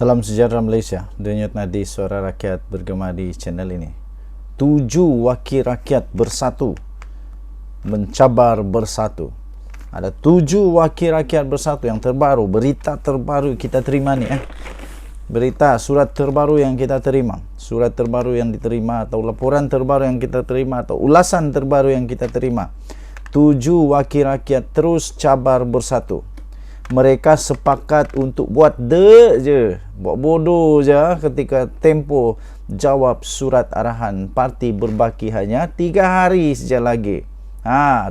Salam sejahtera Malaysia. Denyut nadi suara rakyat bergema di channel ini. 7 wakil rakyat bersatu, mencabar bersatu. Ada 7 wakil rakyat bersatu yang terbaru, berita terbaru kita terima ni berita, surat terbaru yang kita terima, surat terbaru yang diterima, atau laporan terbaru yang kita terima, atau ulasan terbaru yang kita terima. 7 wakil rakyat terus cabar bersatu. Mereka sepakat untuk buat buat bodoh je ketika Tempoh jawab surat arahan parti berbaki hanya 3 hari saja lagi.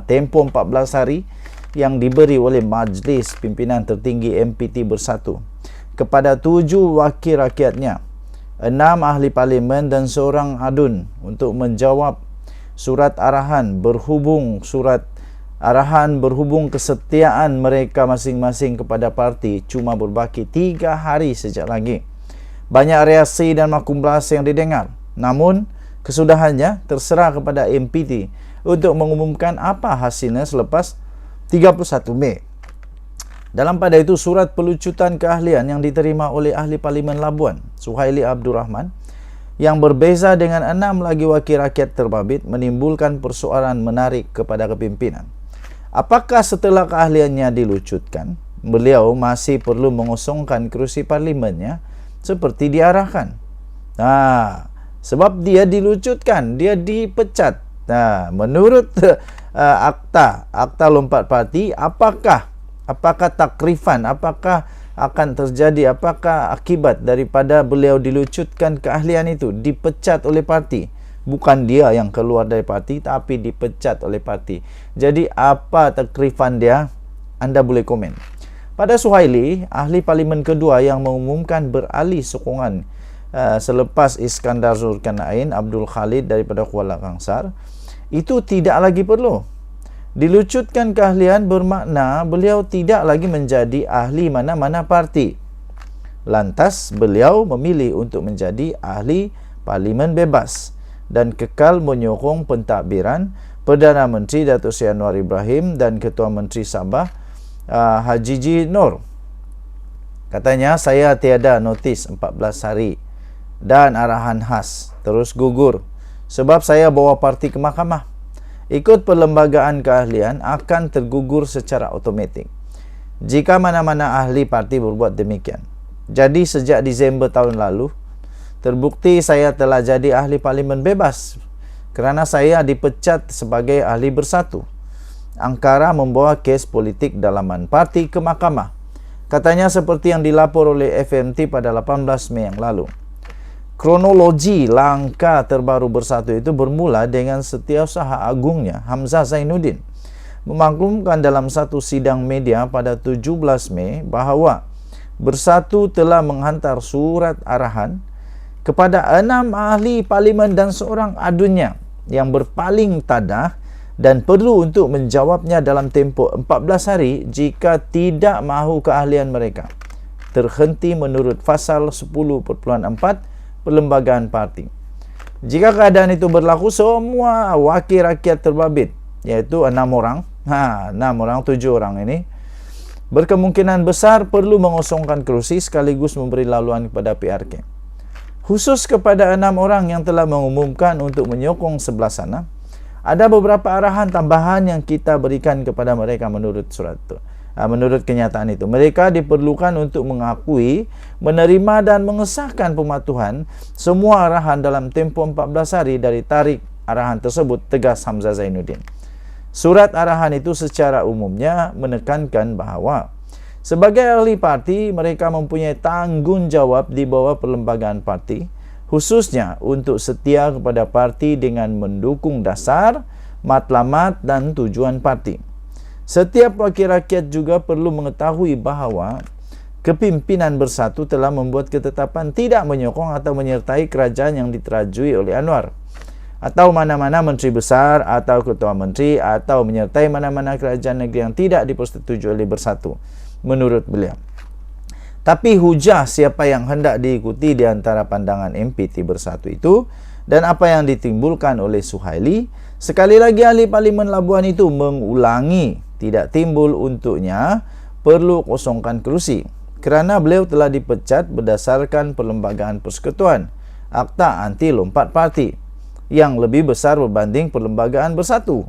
Tempoh 14 hari yang diberi oleh Majlis Pimpinan Tertinggi MPT Bersatu kepada 7 wakil rakyatnya, 6 ahli parlimen dan seorang adun untuk menjawab surat arahan berhubung kesetiaan mereka masing-masing kepada parti cuma berbaki 3 hari sejak lagi. Banyak reaksi dan makumulasi yang didengar. Namun, kesudahannya terserah kepada MPT untuk mengumumkan apa hasilnya selepas 31 Mei. Dalam pada itu, surat pelucutan keahlian yang diterima oleh ahli parlimen Labuan, Suhaili Abdul Rahman, yang berbeza dengan 6 lagi wakil rakyat terbabit, menimbulkan persoalan menarik kepada kepimpinan. Apakah setelah keahliannya dilucutkan, beliau masih perlu mengosongkan kerusi parlimennya seperti diarahkan? Sebab dia dilucutkan, dia dipecat. Menurut akta lompat parti, apakah takrifan, apakah akan terjadi, apakah akibat daripada beliau dilucutkan keahlian itu, dipecat oleh parti? Bukan dia yang keluar dari parti, tapi dipecat oleh parti. Jadi apa takrifan dia? Anda boleh komen. Pada Suhaili, ahli parlimen kedua yang mengumumkan beralih sokongan selepas Iskandar Zulkarnain Abdul Khalid daripada Kuala Kangsar, itu tidak lagi perlu. Dilucutkan keahlian bermakna beliau tidak lagi menjadi ahli mana-mana parti. Lantas beliau memilih untuk menjadi ahli parlimen bebas dan kekal menyokong pentadbiran Perdana Menteri Datuk Seri Anwar Ibrahim dan Ketua Menteri Sabah Haji G. Nur. Katanya, saya tiada notis 14 hari dan arahan khas, terus gugur sebab saya bawa parti ke mahkamah. Ikut perlembagaan keahlian akan tergugur secara automatik jika mana-mana ahli parti berbuat demikian. Jadi sejak Disember tahun lalu, terbukti saya telah jadi ahli parlimen bebas kerana saya dipecat sebagai ahli bersatu. Angkara membawa kes politik dalaman parti ke mahkamah. Katanya seperti yang dilapor oleh FMT pada 18 Mei yang lalu. Kronologi langkah terbaru bersatu itu bermula dengan Setiausaha Agungnya Hamzah Zainuddin memaklumkan dalam satu sidang media pada 17 Mei bahawa Bersatu telah menghantar surat arahan kepada 6 ahli parlimen dan seorang adunnya yang berpaling tadah dan perlu untuk menjawabnya dalam tempoh 14 hari jika tidak mahu keahlian mereka terhenti menurut pasal 10.4 Perlembagaan Parti. Jika keadaan itu berlaku, semua wakil rakyat terbabit, iaitu 6 orang, 7 orang ini, berkemungkinan besar perlu mengosongkan kerusi sekaligus memberi laluan kepada PRK. Khusus kepada 6 orang yang telah mengumumkan untuk menyokong sebelah sana, ada beberapa arahan tambahan yang kita berikan kepada mereka menurut surat itu. Menurut kenyataan itu, mereka diperlukan untuk mengakui, menerima dan mengesahkan pematuhan semua arahan dalam tempoh 14 hari dari tarikh arahan tersebut, tegas Hamzah Zainuddin. Surat arahan itu secara umumnya menekankan bahawa sebagai ahli parti, mereka mempunyai tanggungjawab di bawah perlembagaan parti, khususnya untuk setia kepada parti dengan mendukung dasar, matlamat dan tujuan parti. Setiap wakil rakyat juga perlu mengetahui bahawa kepimpinan Bersatu telah membuat ketetapan tidak menyokong atau menyertai kerajaan yang diterajui oleh Anwar, atau mana-mana menteri besar atau ketua menteri, atau menyertai mana-mana kerajaan negeri yang tidak dipersetujui oleh Bersatu, menurut beliau. Tapi hujah siapa yang hendak diikuti di antara pandangan MPT Bersatu itu dan apa yang ditimbulkan oleh Suhaili, sekali lagi ahli parlimen Labuan itu mengulangi, tidak timbul untuknya perlu kosongkan kerusi kerana beliau telah dipecat berdasarkan Perlembagaan Persekutuan, Akta Anti Lompat Parti, yang lebih besar berbanding Perlembagaan Bersatu.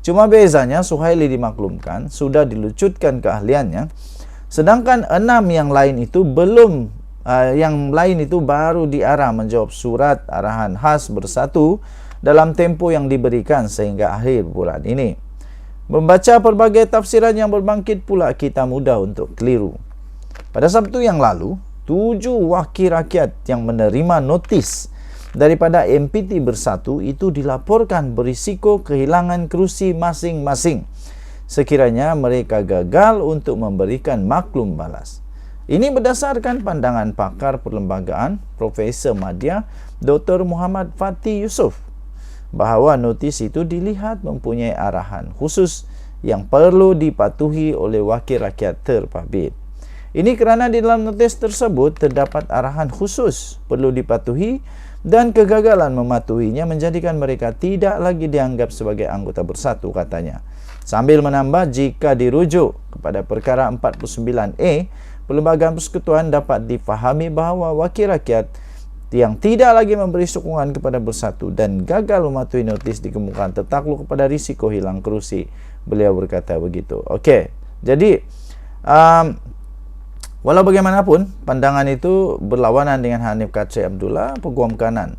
Cuma bezanya Suhaili dimaklumkan, sudah dilucutkan keahliannya, sedangkan 6 yang lain itu belum, yang lain itu baru diarah menjawab surat arahan khas Bersatu dalam tempo yang diberikan sehingga akhir bulan ini. Membaca pelbagai tafsiran yang berbangkit pula kita mudah untuk keliru. Pada Sabtu yang lalu, 7 wakil rakyat yang menerima notis daripada MPT Bersatu itu dilaporkan berisiko kehilangan kerusi masing-masing sekiranya mereka gagal untuk memberikan maklum balas. Ini berdasarkan pandangan pakar perlembagaan Profesor Madya Dr. Muhammad Fatih Yusof, bahawa notis itu dilihat mempunyai arahan khusus yang perlu dipatuhi oleh wakil rakyat terpabit. Ini kerana di dalam notis tersebut terdapat arahan khusus perlu dipatuhi dan kegagalan mematuhinya menjadikan mereka tidak lagi dianggap sebagai anggota Bersatu, katanya. Sambil menambah, jika dirujuk kepada perkara 49A, Perlembagaan Persekutuan dapat difahami bahawa wakil rakyat yang tidak lagi memberi sokongan kepada Bersatu dan gagal mematuhi notis dikemukakan tertakluk kepada risiko hilang kerusi. Beliau berkata begitu. Okey, jadi walau bagaimanapun, pandangan itu berlawanan dengan Hanif Katri Abdullah, Peguam Kanan.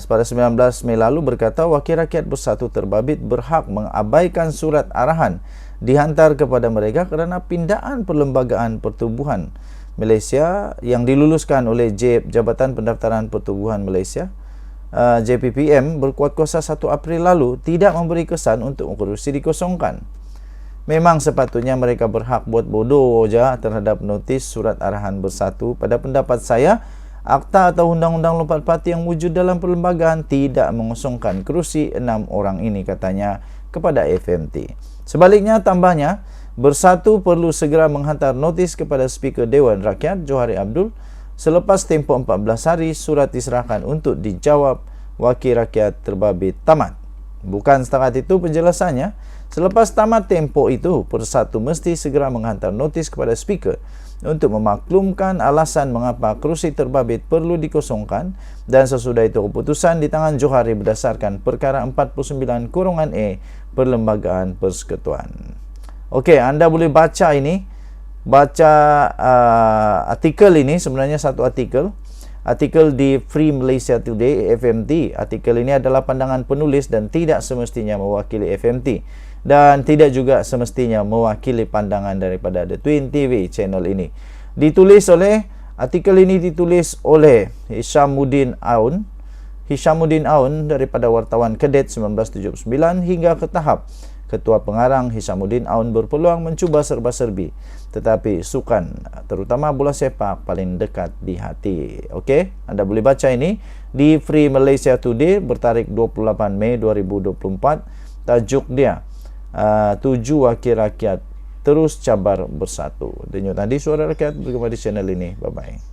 Pada 19 Mei lalu berkata, wakil rakyat Bersatu terbabit berhak mengabaikan surat arahan dihantar kepada mereka kerana pindaan Perlembagaan Pertubuhan Malaysia yang diluluskan oleh Jabatan Pendaftaran Pertubuhan Malaysia, JPPM, berkuat kuasa 1 April lalu tidak memberi kesan untuk kerusi dikosongkan. Memang sepatutnya mereka berhak buat bodoh saja terhadap notis surat arahan Bersatu. Pada pendapat saya, akta atau undang-undang lompat parti yang wujud dalam perlembagaan tidak mengosongkan kerusi 6 orang ini, katanya kepada FMT. Sebaliknya, tambahnya, Bersatu perlu segera menghantar notis kepada Speaker Dewan Rakyat Johari Abdul selepas tempoh 14 hari surat diserahkan untuk dijawab wakil rakyat terbabit tamat. Bukan setakat itu penjelasannya, selepas tamat tempoh itu, Bersatu mesti segera menghantar notis kepada Speaker untuk memaklumkan alasan mengapa kerusi terbabit perlu dikosongkan, dan sesudah itu keputusan di tangan Johari berdasarkan perkara 49(e) Perlembagaan Persekutuan. Okey, anda boleh baca ini, artikel ini, sebenarnya satu artikel di Free Malaysia Today, FMT. Artikel ini adalah pandangan penulis dan tidak semestinya mewakili FMT dan tidak juga semestinya mewakili pandangan daripada The Twin TV channel ini. Artikel ini ditulis oleh Hishamuddin Aun daripada Wartawan Kedet 1979 hingga ke tahap Ketua Pengarang Hishamuddin Aun berpeluang mencuba serba-serbi, tetapi sukan, terutama bola sepak, paling dekat di hati. Okey, anda boleh baca ini di Free Malaysia Today bertarikh 28 Mei 2024. Tajuk dia, 7 wakil rakyat terus cabar Bersatu. Denyut nadi suara rakyat bergema di channel ini. Bye-bye.